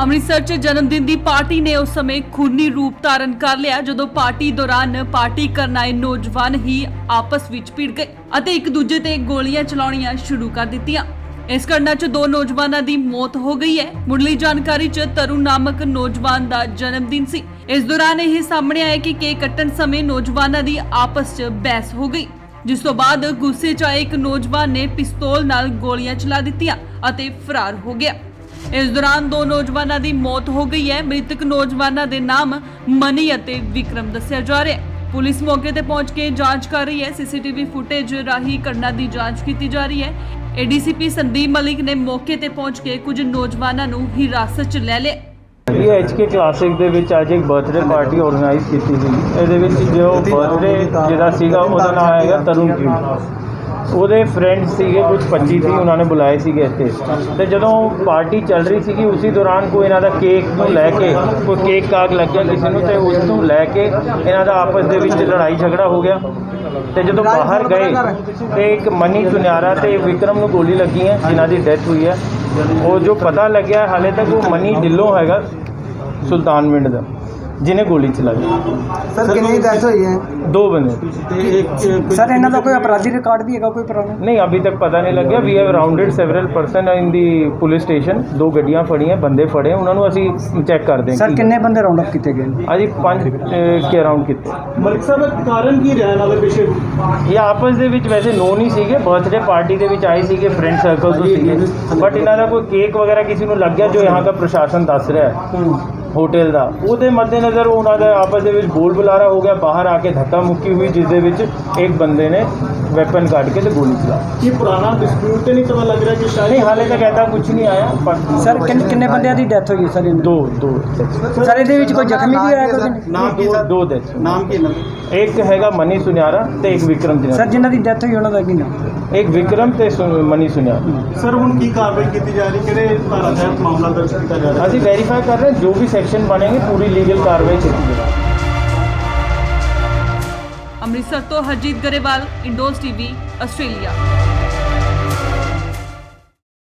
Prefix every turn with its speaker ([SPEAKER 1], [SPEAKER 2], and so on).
[SPEAKER 1] ਅੰਮ੍ਰਿਤਸਰ 'ਚ ਜਨਮ ਦਿਨ ਦੀ ਪਾਰਟੀ ਨੇ ਉਸ ਸਮੇਂ ਖੂਨੀ ਰੂਪ ਧਾਰਨ ਕਰ ਲਿਆ ਜਦੋਂ ਪਾਰਟੀ ਦੌਰਾਨ ਪਾਰਟੀ ਕਰਨ ਆਏ ਨੌਜਵਾਨ ਹੀ ਆਪਸ ਵਿੱਚ ਭਿੜ ਗਏ ਅਤੇ ਇੱਕ ਦੂਜੇ ਤੇ ਗੋਲੀਆਂ ਚਲਾਉਣੀਆਂ ਸ਼ੁਰੂ ਕਰ ਦਿੱਤੀਆਂ। ਇਸ ਘਟਨਾ 'ਚ ਦੋ ਨੌਜਵਾਨਾਂ ਦੀ ਮੌਤ ਹੋ ਗਈ ਹੈ। ਮੁੱਢਲੀ ਜਾਣਕਾਰੀ 'ਚ ਤਰੁਣ ਨਾਮਕ ਨੌਜਵਾਨ ਦਾ ਜਨਮ ਦਿਨ ਸੀ। ਇਸ ਦੌਰਾਨ ਇਹ ਸਾਹਮਣੇ ਆਇਆ ਕਿ ਕੇਕ ਕੱਟਣ ਸਮੇਂ ਨੌਜਵਾਨਾਂ ਦੀ ਆਪਸ 'ਚ ਬਹਿਸ ਹੋ ਗਈ, ਜਿਸ ਤੋਂ ਬਾਅਦ ਗੁੱਸੇ 'ਚ ਆਏ ਇੱਕ ਨੌਜਵਾਨ ਨੇ ਪਿਸਤੌਲ ਨਾਲ ਗੋਲੀਆਂ ਚਲਾ ਦਿੱਤੀਆਂ ਅਤੇ ਫਰਾਰ ਹੋ ਗਿਆ। ਇਸ ਦੌਰਾਨ ਦੋ ਨੌਜਵਾਨਾਂ ਦੀ ਮੌਤ ਹੋ ਗਈ ਹੈ। ਮ੍ਰਿਤਕ ਨੌਜਵਾਨਾਂ ਦੇ ਨਾਮ ਮਨੀ ਅਤੇ ਵਿਕਰਮ ਦੱਸਿਆ ਜਾ ਰਿਹਾ ਹੈ। ਪੁਲਿਸ ਮੌਕੇ ਤੇ ਪਹੁੰਚ ਕੇ ਜਾਂਚ ਕਰ ਰਹੀ ਹੈ। ਸੀਸੀਟੀਵੀ ਫੁਟੇਜ ਰਾਹੀਂ ਘਟਨਾ ਦੀ ਜਾਂਚ ਕੀਤੀ ਜਾ ਰਹੀ ਹੈ। ਏਡੀਸੀਪੀ ਸੰਦੀਪ ਮਲਿਕ ਨੇ ਮੌਕੇ ਤੇ ਪਹੁੰਚ ਕੇ ਕੁਝ ਨੌਜਵਾਨਾਂ ਨੂੰ ਹਿਰਾਸਤ 'ਚ ਲੈ ਲਿਆ।
[SPEAKER 2] ਇਹ HK ਕਲਾਸਿਕ ਦੇ ਵਿੱਚ ਅੱਜ ਇੱਕ ਬਰਥਡੇ ਪਾਰਟੀ ਆਰਗੇਨਾਈਜ਼ ਕੀਤੀ ਸੀ। ਇਹਦੇ ਵਿੱਚ ਜੋ ਬਰਥਡੇ ਜਿਹੜਾ ਸੀਗਾ ਉਹਦਾ ਨਾਮ ਹੈਗਾ ਤਰੁਣ। ਉਹਦੇ ਫਰੈਂਡ ਸੀਗੇ ਕੁਝ 25 ਸੀ, ਉਹਨਾਂ ਨੇ ਬੁਲਾਏ ਸੀਗੇ ਇੱਥੇ। ਤੇ ਜਦੋਂ ਪਾਰਟੀ ਚੱਲ ਰਹੀ ਸੀਗੀ ਉਸੇ ਦੌਰਾਨ ਕੋਈ ਇਹਨਾਂ ਦਾ ਕੇਕ ਨੂੰ ਲੈ ਕੇ ਕੋਈ ਕੇਕ ਕਾਗ ਲੱਗਿਆ ਕਿਸੇ ਨੂੰ, ਤੇ ਉਸ ਨੂੰ ਲੈ ਕੇ ਇਹਨਾਂ ਦਾ ਆਪਸ ਦੇ ਵਿੱਚ ਲੜਾਈ ਝਗੜਾ ਹੋ ਗਿਆ। ਤੇ ਜਦੋਂ ਬਾਹਰ ਗਏ ਤੇ ਇੱਕ ਮਨੀ ਸੁਨਿਆਰਾ ਤੇ ਵਿਕਰਮ ਨੂੰ ਗੋਲੀ ਲੱਗੀ ਹੈ, ਜਿਨ੍ਹਾਂ ਦੀ ਡੈਥ ਹੋਈ ਹੈ। ਉਹ ਜੋ ਪਤਾ ਲੱਗਿਆ ਹਾਲੇ ਤੱਕ ਉਹ ਮਨੀ ਢਿੱਲੋਂ ਹੈਗਾ ਸੁਲਤਾਨਵਿੰਡ ਦਾ, जिन्हें गोली चलाई।
[SPEAKER 3] सर कितनी डेथ हुई है?
[SPEAKER 2] दो बंदे।
[SPEAKER 3] सर इन्हों का कोई अपराधी रिकॉर्ड भी है कोई पुराना?
[SPEAKER 2] नहीं, अभी तक पता नहीं लग गया। We have rounded several person in the police station. दो गड्डियां फड़ी हैं, बंदे फड़े हैं, उन्होंने असी चेक कर देंगे।
[SPEAKER 3] सर कितने बंदे राउंड अप किए गए?
[SPEAKER 2] अजी 5 के राउंड किए।
[SPEAKER 4] मलिक साहब कारण की रहने वाले पिछे
[SPEAKER 2] ये आपस ਦੇ ਵਿੱਚ ਵੈਸੇ ਨੋਨ ਹੀ ਸੀਗੇ, ਬਰਥਡੇ ਪਾਰਟੀ ਦੇ ਵਿੱਚ ਆਏ ਸੀਗੇ, ਫਰੈਂਡ ਸਰਕਲ ਤੋਂ ਸੀਗੇ। ਬਟ ਇਹਨਾਂ ਦਾ ਕੋਈ ਕੇਕ ਵਗੈਰਾ ਕਿਸੇ ਨੂੰ ਲੱਗ ਗਿਆ ਜੋ यहाँ का प्रशासन दस रहा है ਹੋਟਲ ਦਾ। ਉਹਦੇ ਮੱਦੇਨਜ਼ਰ ਉਹਨਾਂ ਦਾ ਆਪਸ ਦੇ ਵਿੱਚ ਬੋਲ ਬੁਲਾਰਾ ਹੋ ਗਿਆ। ਬਾਹਰ ਆ ਕੇ ਧੱਕਾ ਮੁੱਕੀ ਹੋਈ, ਜਿਸ ਦੇ ਵਿੱਚ ਇੱਕ ਬੰਦੇ ਨੇ ਵੈਪਨ ਕੱਢ ਕੇ ਤੇ ਗੋਲੀ ਚਲਾ।
[SPEAKER 4] ये पुराना डिस्प्यूट तो नहीं पता लग रहा कि शायद
[SPEAKER 2] नहीं, हाले तक ऐसा कुछ नहीं आया। पर
[SPEAKER 3] सर किन्ने बंदे दी डेथ हुई सर?
[SPEAKER 2] दो
[SPEAKER 3] सर ਇਹਦੇ ਵਿੱਚ ਕੋਈ ਜ਼ਖਮੀ ਵੀ ਹੋਇਆ ਕੋਈ?
[SPEAKER 4] नाम की सर
[SPEAKER 2] दो डेथ।
[SPEAKER 4] नाम की
[SPEAKER 2] एक हैगा मनी सुनियारा ਤੇ ਇੱਕ ਵਿਕਰਮ
[SPEAKER 3] ਸਰ
[SPEAKER 2] ਜਿਨ੍ਹਾਂ
[SPEAKER 3] ਜਿਨ੍ਹਾਂ ਦੀ ਡੈਥ ਹੋਈ ਉਹਨਾਂ ਦਾ ਕੀ ਨਾਮ?
[SPEAKER 2] ਇੱਕ ਵਿਕਰਮ ਤੇ ਮਨੀ ਸੁनियारा।
[SPEAKER 4] सर ਹੁਣ ਕੀ ਕਾਰਵਾਈ ਕੀਤੀ ਜਾ ਰਹੀ, ਕਿਹੜੇ ਧਾਰਾ ਤਹਿਤ ਮਾਮਲਾ ਦਰਜ ਕੀਤਾ ਜਾ ਰਿਹਾ?
[SPEAKER 2] ਅਸੀਂ ਵੈਰੀਫਾਈ ਕਰ ਰਹੇ ਹਾਂ, ਜੋ ਵੀ ਸੈਕਸ਼ਨ ਬਣेंगे पूरी लीगल कार्रवाई ਕੀਤੀ ਜਾਏਗੀ।
[SPEAKER 1] ਅੰਮ੍ਰਿਤਸਰ ਤੋਂ ਹਰਜੀਤ ਗਰੇਵਾਲ, ਇੰਡੋਜ਼ ਟੀਵੀ, ਆਸਟ੍ਰੇਲੀਆ।